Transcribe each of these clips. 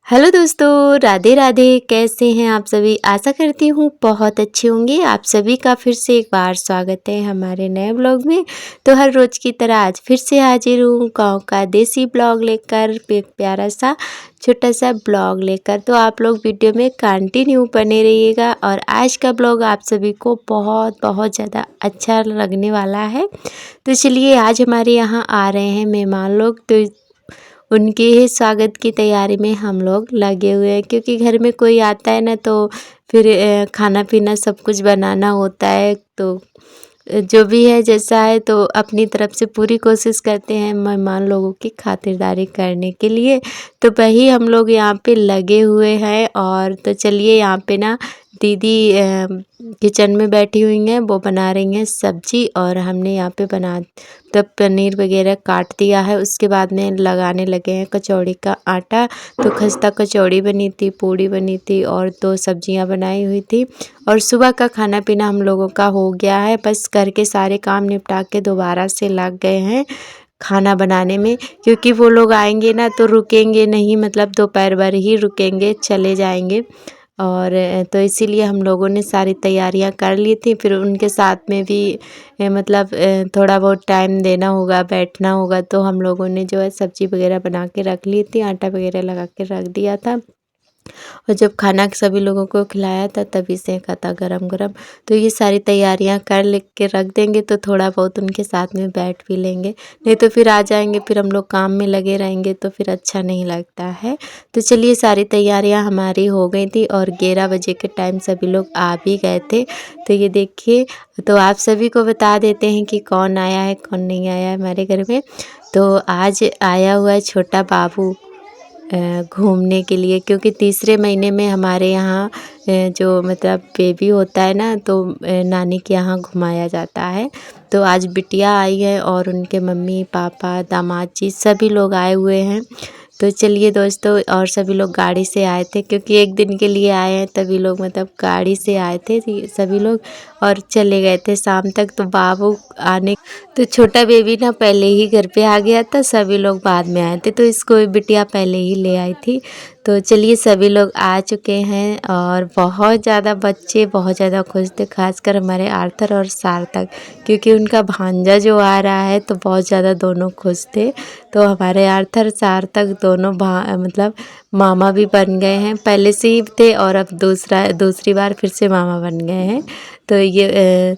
Hello दोस्तों, राधे राधे। कैसे हैं आप सभी? आशा करती हूँ बहुत अच्छे होंगे। आप सभी का फिर से एक बार स्वागत है हमारे नए ब्लॉग में। तो हर रोज़ की तरह आज फिर से हाजिर हूँ गाँव का देसी ब्लॉग लेकर, एक प्यारा सा छोटा सा ब्लॉग लेकर। तो आप लोग वीडियो में कंटिन्यू बने रहिएगा और आज का ब्लॉग आप सभी को बहुत बहुत ज़्यादा अच्छा लगने वाला है। तो चलिए, आज हमारे यहाँ आ रहे हैं मेहमान लोग, तो उनके ही स्वागत की तैयारी में हम लोग लगे हुए हैं, क्योंकि घर में कोई आता है ना तो फिर खाना पीना सब कुछ बनाना होता है। तो जो भी है जैसा है तो अपनी तरफ से पूरी कोशिश करते हैं मेहमान लोगों की खातिरदारी करने के लिए। तो वही हम लोग यहाँ पे लगे हुए हैं। और तो चलिए, यहाँ पे ना दीदी किचन में बैठी हुई हैं, वो बना रही हैं सब्जी और हमने यहाँ पे बना तब पनीर वगैरह काट दिया है। उसके बाद में लगाने लगे हैं कचौड़ी का आटा। तो खस्ता कचौड़ी बनी थी, पूड़ी बनी थी और 2 सब्जियां बनाई हुई थी। और सुबह का खाना पीना हम लोगों का हो गया है, बस करके सारे काम निपटा के दोबारा से लग गए हैं खाना बनाने में, क्योंकि वो लोग आएंगे ना तो रुकेंगे नहीं, मतलब दोपहर भर ही रुकेंगे, चले जाएंगे। और तो इसीलिए हम लोगों ने सारी तैयारियां कर ली थी। फिर उनके साथ में भी मतलब थोड़ा बहुत टाइम देना होगा, बैठना होगा, तो हम लोगों ने जो है सब्जी वगैरह बना के रख ली थी, आटा वगैरह लगा के रख दिया था। और जब खाना सभी लोगों को खिलाया था तभी सेंका था गरम गरम। तो ये सारी तैयारियां कर ले के रख देंगे तो थोड़ा बहुत उनके साथ में बैठ भी लेंगे, नहीं तो फिर आ जाएंगे, फिर हम लोग काम में लगे रहेंगे तो फिर अच्छा नहीं लगता है। तो चलिए, सारी तैयारियां हमारी हो गई थी और 11 बजे के टाइम सभी लोग आ भी गए थे। तो ये देखिए, तो आप सभी को बता देते हैं कि कौन आया है कौन नहीं आया है हमारे घर में। तो आज आया हुआ है छोटा बाबू घूमने के लिए, क्योंकि तीसरे महीने में हमारे यहाँ जो मतलब बेबी होता है ना तो नानी के यहाँ घुमाया जाता है। तो आज बिटिया आई है और उनके मम्मी पापा दामाद जी सभी लोग आए हुए हैं। तो चलिए दोस्तों, और सभी लोग गाड़ी से आए थे, क्योंकि एक दिन के लिए आए हैं तभी लोग मतलब गाड़ी से आए थे सभी लोग और चले गए थे शाम तक। तो बाबू आने तो छोटा बेबी ना पहले ही घर पे आ गया था, सभी लोग बाद में आए थे, तो इसको बिटिया पहले ही ले आई थी। तो चलिए, सभी लोग आ चुके हैं और बहुत ज़्यादा बच्चे बहुत ज़्यादा खुश थे, खासकर हमारे आर्थर और सार्थक, क्योंकि उनका भांजा जो आ रहा है तो बहुत ज़्यादा दोनों खुश थे। तो हमारे आर्थर सार्थक दोनों मतलब मामा भी बन गए हैं, पहले से ही थे और अब दूसरी बार फिर से मामा बन गए हैं। तो ये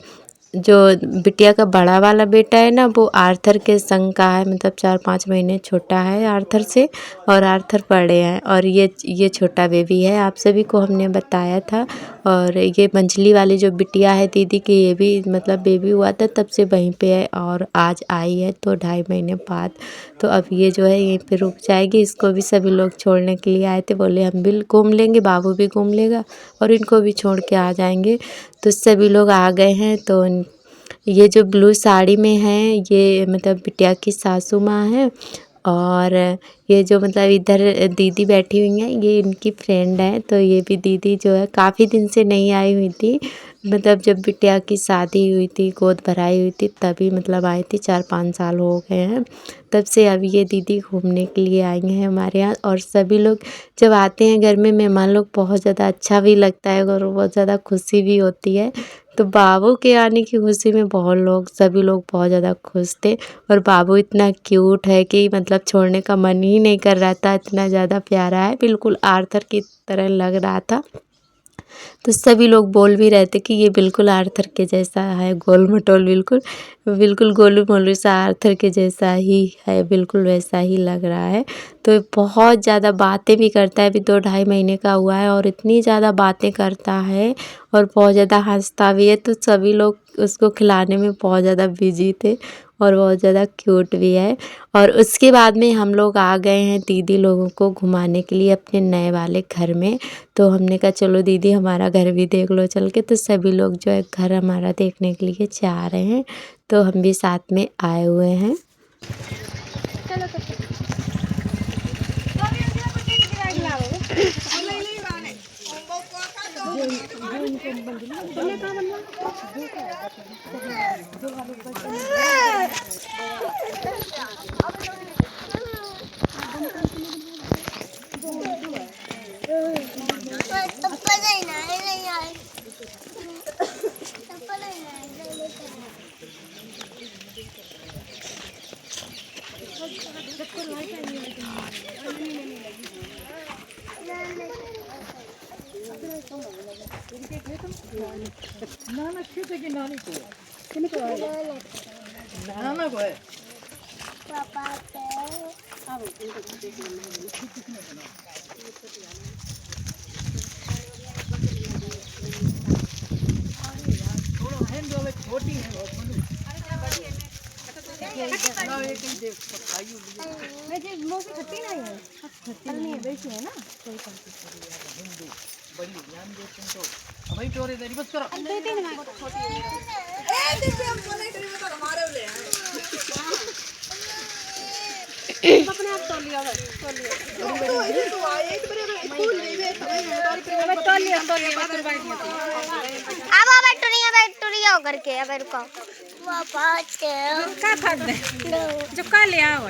जो बिटिया का बड़ा वाला बेटा है ना वो आर्थर के संग का है, मतलब 4-5 महीने छोटा है आर्थर से, और आर्थर बड़े हैं। और ये छोटा बेबी है, आप सभी को हमने बताया था। और ये मंझली वाली जो बिटिया है दीदी की, ये भी मतलब बेबी हुआ था तब से वहीं पे है और आज आई है तो 2.5 महीने बाद। तो अब ये जो है यहीं पे रुक जाएगी, इसको भी सभी लोग छोड़ने के लिए आए थे, बोले हम भी घूम लेंगे, बाबू भी घूम लेगा और इनको भी छोड़ के आ जाएंगे। तो सभी लोग आ गए हैं। तो ये जो ब्लू साड़ी में है ये मतलब बिटिया की सासू माँ है। और ये जो मतलब इधर दीदी बैठी हुई हैं ये इनकी फ्रेंड है। तो ये भी दीदी जो है काफ़ी दिन से नहीं आई हुई थी, मतलब जब बिटिया की शादी हुई थी, गोद भराई हुई थी, तभी मतलब आई थी। 4-5 साल हो गए हैं तब से। अब ये दीदी घूमने के लिए आई हैं हमारे यहाँ। और सभी लोग जब आते हैं घर में मेहमान लोग, बहुत ज़्यादा अच्छा भी लगता है और बहुत ज़्यादा खुशी भी होती है। तो बाबू के आने की खुशी में सभी लोग बहुत ज़्यादा खुश थे। और बाबू इतना क्यूट है कि मतलब छोड़ने का मन ही नहीं कर रहा था, इतना ज़्यादा प्यारा है, बिल्कुल आर्थर की तरह लग रहा था। तो सभी लोग बोल भी रहे थे कि ये बिल्कुल आर्थर के जैसा है, गोल मटोल, बिल्कुल बिल्कुल गोलू मोलू सा आर्थर के जैसा ही है, बिल्कुल वैसा ही लग रहा है। तो बहुत ज़्यादा बातें भी करता है, अभी 2-2.5 महीने का हुआ है और इतनी ज़्यादा बातें करता है और बहुत ज़्यादा हंसता भी है। तो सभी लोग उसको खिलाने में बहुत ज़्यादा बिजी थे और बहुत ज़्यादा क्यूट भी है। और उसके बाद में हम लोग आ गए हैं दीदी लोगों को घुमाने के लिए अपने नए वाले घर में। तो हमने कहा चलो दीदी हमारा घर भी देख लो चल के। तो सभी लोग जो है घर हमारा देखने के लिए चाह रहे हैं, तो हम भी साथ में आए हुए हैं। नाना खेत की नानी को नाना को है पापा पे अब इनको देख लेना थोड़ा है जो छोटी है बहुत बड़ी ना एक ही देख खाई मैं जे मौसी खट्टी नहीं है खट्टी नहीं है बैठी है ना कोई हिंदू बड़ी ध्यान दे तुम तो अभी चोरी तेरी बस करो दे दे ना छोटी ए दीदी हम बोले करी तो हमारे ले अपने आप तोल लिया तो एक बार स्कूल ले गए तो लिया बात बात अब बैठ रही हो करके अब रुको पापा के का खाद दे जो का ले आओ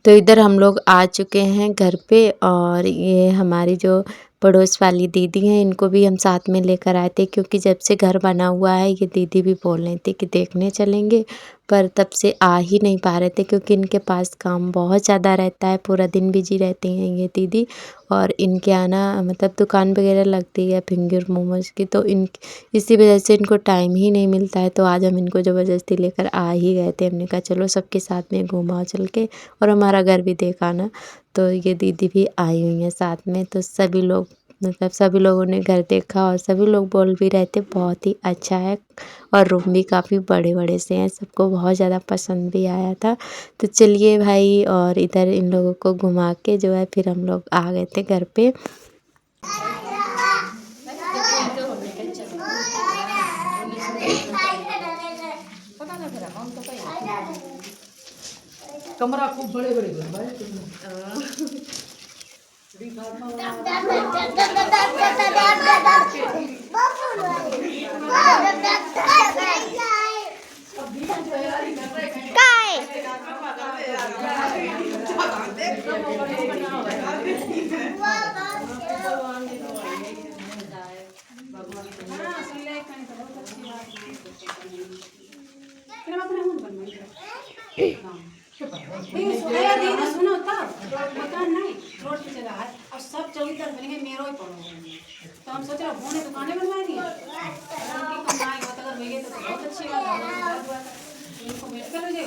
तो इधर हम लोग आ चुके हैं घर पे और ये हमारी जो पड़ोस वाली दीदी हैं इनको भी हम साथ में लेकर आए थे क्योंकि जब से घर बना हुआ है ये दीदी भी बोल रही थी कि देखने चलेंगे पर तब से आ ही नहीं पा रहे थे क्योंकि इनके पास काम बहुत ज़्यादा रहता है, पूरा दिन बिजी रहती हैं ये दीदी। और इनके आना मतलब दुकान वगैरह लगती है फिंगर मोमोज की, तो इसी वजह से इनको टाइम ही नहीं मिलता है। तो आज हम इनको ज़बरदस्ती लेकर आ ही गए थे, हमने कहा चलो सबके साथ में घूमाओ चल के और हमारा घर भी देखा ना। तो ये दीदी भी आई हुई हैं साथ में, तो सभी लोग मतलब सभी लोगों ने घर देखा और सभी लोग बोल भी रहे थे बहुत ही अच्छा है और रूम भी काफ़ी बड़े बड़े से हैं, सबको बहुत ज़्यादा पसंद भी आया था। तो चलिए भाई, और इधर इन लोगों को घुमा के जो है फिर हम लोग आ गए थे घर पे। कमरा खूब बड़े बड़े सुनो तब मकान नहीं रोड पे चला है और सब चौकी तरफ बनेंगे मेरो ही पड़ो तो हम सोच रहे होने दुकानें बनवाएंगे उनकी कमाई हो अगर होगी तो बहुत अच्छी बात है। इनको वेट करो जो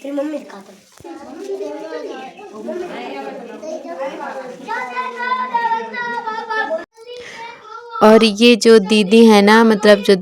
फिर मम्मी दिखाता और ये जो दीदी है ना मतलब जो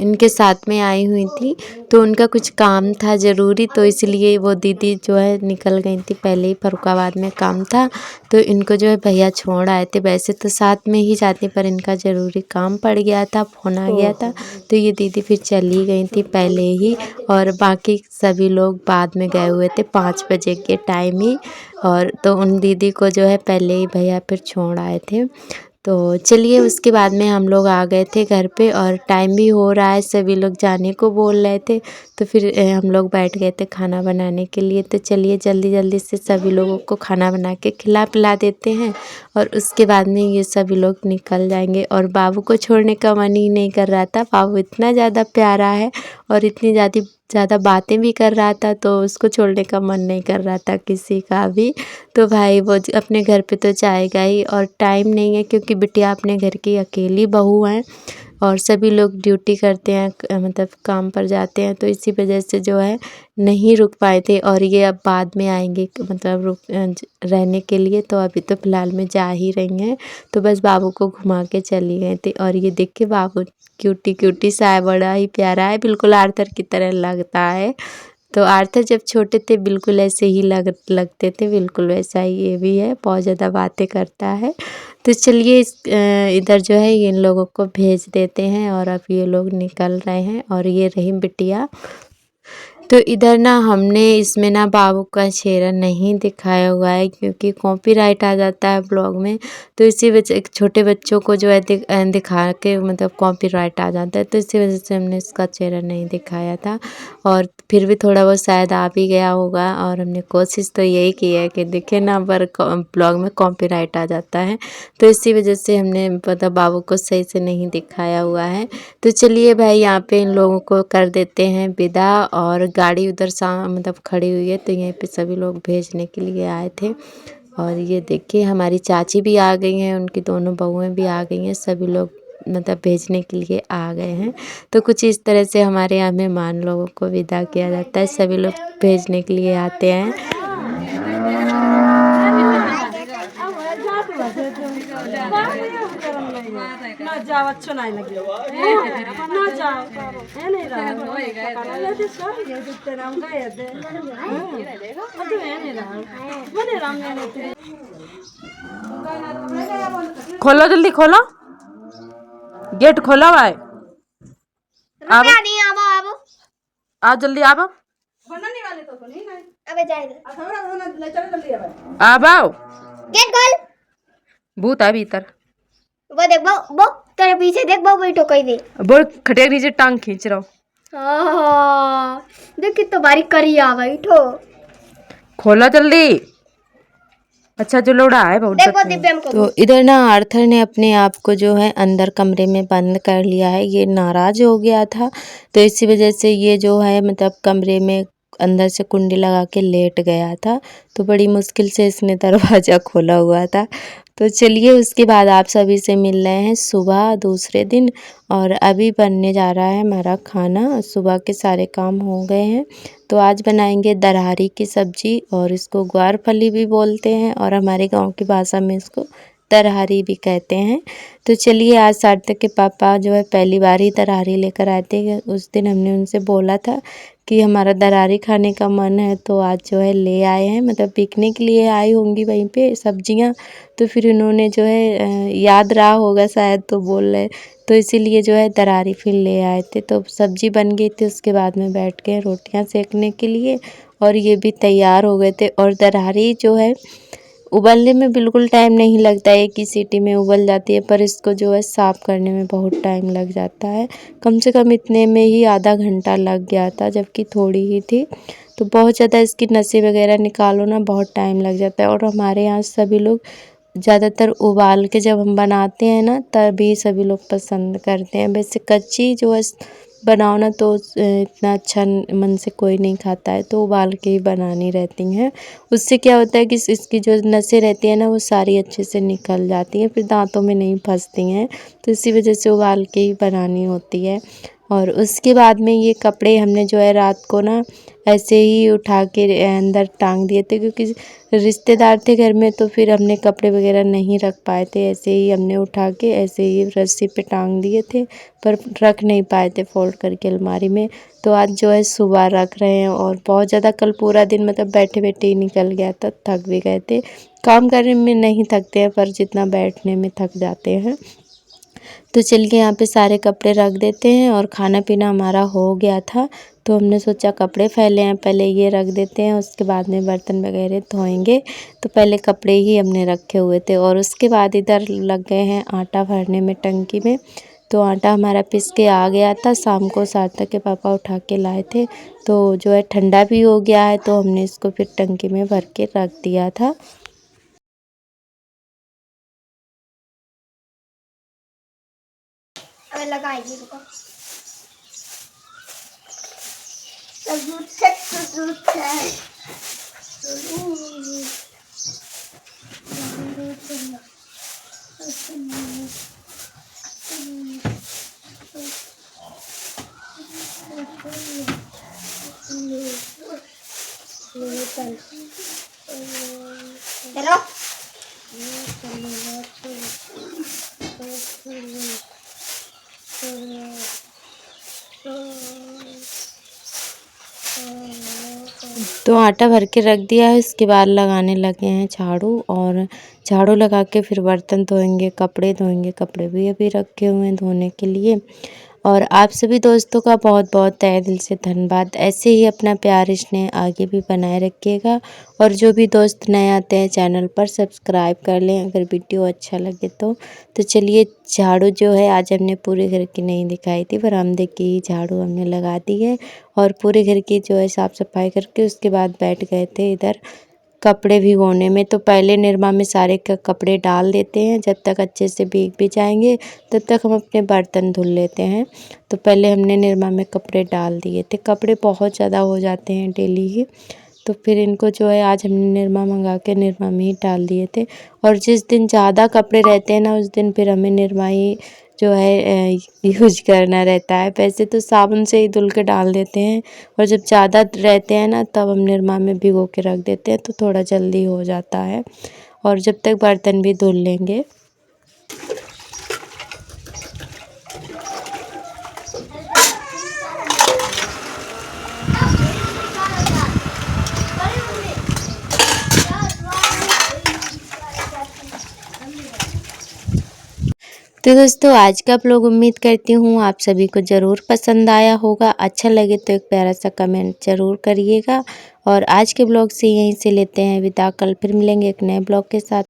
इनके साथ में आई हुई थी तो उनका कुछ काम था ज़रूरी, तो इसलिए वो दीदी जो है निकल गई थी पहले ही, फरुखाबाद में काम था तो इनको जो है भैया छोड़ आए थे। वैसे तो साथ में ही जाते पर इनका ज़रूरी काम पड़ गया था, फ़ोन आ गया था तो ये दीदी फिर चली गई थी पहले ही और बाकी सभी लोग बाद में गए हुए थे 5 बजे के टाइम ही। और तो उन दीदी को जो है पहले ही भैया फिर छोड़ आए थे। तो चलिए उसके बाद में हम लोग आ गए थे घर पे और टाइम भी हो रहा है, सभी लोग जाने को बोल रहे थे तो फिर हम लोग बैठ गए थे खाना बनाने के लिए। तो चलिए जल्दी जल्दी से सभी लोगों को खाना बना के खिला पिला देते हैं और उसके बाद में ये सभी लोग निकल जाएंगे। और बाबू को छोड़ने का मन ही नहीं कर रहा था, बाबू इतना ज़्यादा प्यारा है और इतनी ज़्यादा बातें भी कर रहा था तो उसको छोड़ने का मन नहीं कर रहा था किसी का भी। तो भाई वो अपने घर पे तो जाएगा ही और टाइम नहीं है क्योंकि बिटिया अपने घर की अकेली बहू है और सभी लोग ड्यूटी करते हैं मतलब काम पर जाते हैं, तो इसी वजह से जो है नहीं रुक पाए थे। और ये अब बाद में आएंगे मतलब रहने के लिए, तो अभी तो फ़िलहाल में जा ही रही हैं। तो बस बाबू को घुमा के चली गए थे और ये देखिए बाबू क्यूटी सा है, बड़ा ही प्यारा है, बिल्कुल आर्थर की तरह लगता है। तो आर्थर जब छोटे थे बिल्कुल ऐसे ही लगते थे, बिल्कुल वैसा ही ये भी है, बहुत ज़्यादा बातें करता है। तो चलिए इधर जो है इन लोगों को भेज देते हैं और अब ये लोग निकल रहे हैं। और ये रही बिटिया, तो इधर ना हमने इसमें ना बाबू का चेहरा नहीं दिखाया हुआ है क्योंकि कॉपीराइट आ जाता है ब्लॉग में। तो इसी वजह छोटे बच्चों को जो है दिखा के मतलब कॉपीराइट आ जाता है, तो इसी वजह से हमने इसका चेहरा नहीं दिखाया था। और फिर भी थोड़ा बहुत शायद आ भी गया होगा, और हमने कोशिश तो यही की है कि दिखे ना, पर ब्लॉग में कॉपीराइट आ जाता है, तो इसी वजह से हमने मतलब बाबू को सही से नहीं दिखाया हुआ है। तो चलिए भाई यहाँ पे इन लोगों को कर देते हैं विदा, और गाड़ी उधर मतलब खड़ी हुई है, तो यहीं पे सभी लोग भेजने के लिए आए थे। और ये देखिए हमारी चाची भी आ गई हैं, उनकी दोनों बहुएं भी आ गई हैं, सभी लोग मतलब भेजने के लिए आ गए हैं। तो कुछ इस तरह से हमारे यहाँ मेहमान लोगों को विदा किया जाता है, सभी लोग भेजने के लिए आते हैं। ना जाओ, अच्छो नहीं लगे ना जाओ, है नहीं रहा ये तो सही है, जितने राम गए थे तो है नहीं रहा मने राम ने तेरे। खोलो जल्दी खोलो, गेट खोला हुआ है। रुपया नहीं अब आओ जल्दी आओ, बनने वाले तो नहीं ना, अबे जाएगा ले चलो जल्दी अब आओ। गेट खोल, भूत है भीतर, वो देख वो तेरे पीछे देख, वो बैठो कहीं दे बोल खटिया के नीचे टांग खींच रहा हूँ। देख कितना बारीक करी आ बैठो, खोला जल्दी। अच्छा जो लोड़ा है बहुत देखो दिव्यम को। तो इधर ना आर्थर ने अपने आप को जो है अंदर कमरे में बंद कर लिया है, ये नाराज हो गया था, तो इसी वजह से ये जो है मतलब कमरे में अंदर से कुंडी लगा के लेट गया था। तो बड़ी मुश्किल से इसने दरवाज़ा खोला हुआ था। तो चलिए उसके बाद आप सभी से मिल रहे हैं सुबह दूसरे दिन, और अभी बनने जा रहा है हमारा खाना। सुबह के सारे काम हो गए हैं। तो आज बनाएंगे दरहारी की सब्जी, और इसको ग्वार फली भी बोलते हैं, और हमारे गांव की भाषा में इसको दरहारी भी कहते हैं। तो चलिए आज सार्थक के पापा जो है पहली बार ही दरहारी लेकर आए थे। उस दिन हमने उनसे बोला था कि हमारा दरहारी खाने का मन है, तो आज जो है ले आए हैं, मतलब बिकने के लिए आई होंगी वहीं पे सब्जियां। तो फिर इन्होंने जो है याद रहा होगा शायद, तो बोल रहे, तो इसीलिए जो है दरहारी फिर ले आए थे। तो सब्जी बन गई थी, उसके बाद में बैठ गए रोटियां सेकने के लिए, और ये भी तैयार हो गए थे। और दरहारी जो है उबलने में बिल्कुल टाइम नहीं लगता है, एक ही सीटी में उबल जाती है, पर इसको जो है साफ़ करने में बहुत टाइम लग जाता है। कम से कम इतने में ही आधा घंटा लग गया था, जबकि थोड़ी ही थी। तो बहुत ज़्यादा इसकी नसें वगैरह निकालो ना, बहुत टाइम लग जाता है। और हमारे यहाँ सभी लोग ज़्यादातर उबाल के जब हम बनाते हैं ना, तभी सभी लोग पसंद करते हैं। वैसे कच्ची जो है बनाओ ना तो इतना अच्छा मन से कोई नहीं खाता है, तो उबाल के ही बनानी रहती हैं। उससे क्या होता है कि इसकी जो नसें रहती हैं ना, वो सारी अच्छे से निकल जाती हैं, फिर दांतों में नहीं फंसती हैं। तो इसी वजह से उबाल के ही बनानी होती है। और उसके बाद में ये कपड़े हमने जो है रात को ना ऐसे ही उठा के अंदर टांग दिए थे, क्योंकि रिश्तेदार थे घर में, तो फिर हमने कपड़े वगैरह नहीं रख पाए थे। ऐसे ही हमने उठा के ऐसे ही रस्सी पे टांग दिए थे, पर रख नहीं पाए थे फोल्ड करके अलमारी में। तो आज जो है सुबह रख रहे हैं। और बहुत ज़्यादा कल पूरा दिन मतलब बैठे बैठे ही निकल गया था, थक भी गए थे। काम करने में नहीं थकते हैं, पर जितना बैठने में थक जाते हैं। तो चलिए यहाँ पे सारे कपड़े रख देते हैं, और खाना पीना हमारा हो गया था, तो हमने सोचा कपड़े फैले हैं, पहले ये रख देते हैं, उसके बाद में बर्तन वगैरह धोएंगे। तो पहले कपड़े ही हमने रखे हुए थे, और उसके बाद इधर लग गए हैं आटा भरने में टंकी में। तो आटा हमारा पिस के आ गया था, शाम को सार्थक के पापा उठा के लाए थे। तो जो है ठंडा भी हो गया है, तो हमने इसको फिर टंकी में भर के रख दिया था। अबे लगाएगी रुको, चलो तो आटा भर के रख दिया है, इसके बाद लगाने लगे हैं झाड़ू, और झाड़ू लगा के फिर बर्तन धोएंगे, कपड़े धोएंगे। कपड़े भी अभी रखे हुए हैं धोने के लिए। और आप सभी दोस्तों का बहुत बहुत तहे दिल से धन्यवाद। ऐसे ही अपना प्यार स्नेह आगे भी बनाए रखिएगा। और जो भी दोस्त नए आते हैं चैनल पर सब्सक्राइब कर लें अगर वीडियो अच्छा लगे तो चलिए झाड़ू जो है आज हमने पूरे घर की नहीं दिखाई थी, बरामदे की ही झाड़ू हमने लगा दी है और पूरे घर की जो है साफ़ सफाई करके उसके बाद बैठ गए थे इधर कपड़े भिगोने में। तो पहले निरमा में सारे कपड़े डाल देते हैं, जब तक अच्छे से भीग भी जाएंगे तब तक हम अपने बर्तन धुल लेते हैं। तो पहले हमने निरमा में कपड़े डाल दिए थे, कपड़े बहुत ज़्यादा हो जाते हैं डेली ही, तो फिर इनको जो है आज हमने निरमा मंगा के निरमा में ही डाल दिए थे। और जिस दिन ज़्यादा कपड़े रहते हैं ना उस दिन फिर हमें निरमा ही जो है यूज करना रहता है। वैसे तो साबुन से ही धुल के डाल देते हैं और जब ज़्यादा रहते हैं ना तब हम निरमा में भिगो के रख देते हैं तो थोड़ा जल्दी हो जाता है। और जब तक बर्तन भी धुल लेंगे। तो दोस्तों आज का व्लॉग उम्मीद करती हूँ आप सभी को ज़रूर पसंद आया होगा। अच्छा लगे तो एक प्यारा सा कमेंट ज़रूर करिएगा। और आज के व्लॉग से यहीं से लेते हैं विदा, कल फिर मिलेंगे एक नए व्लॉग के साथ।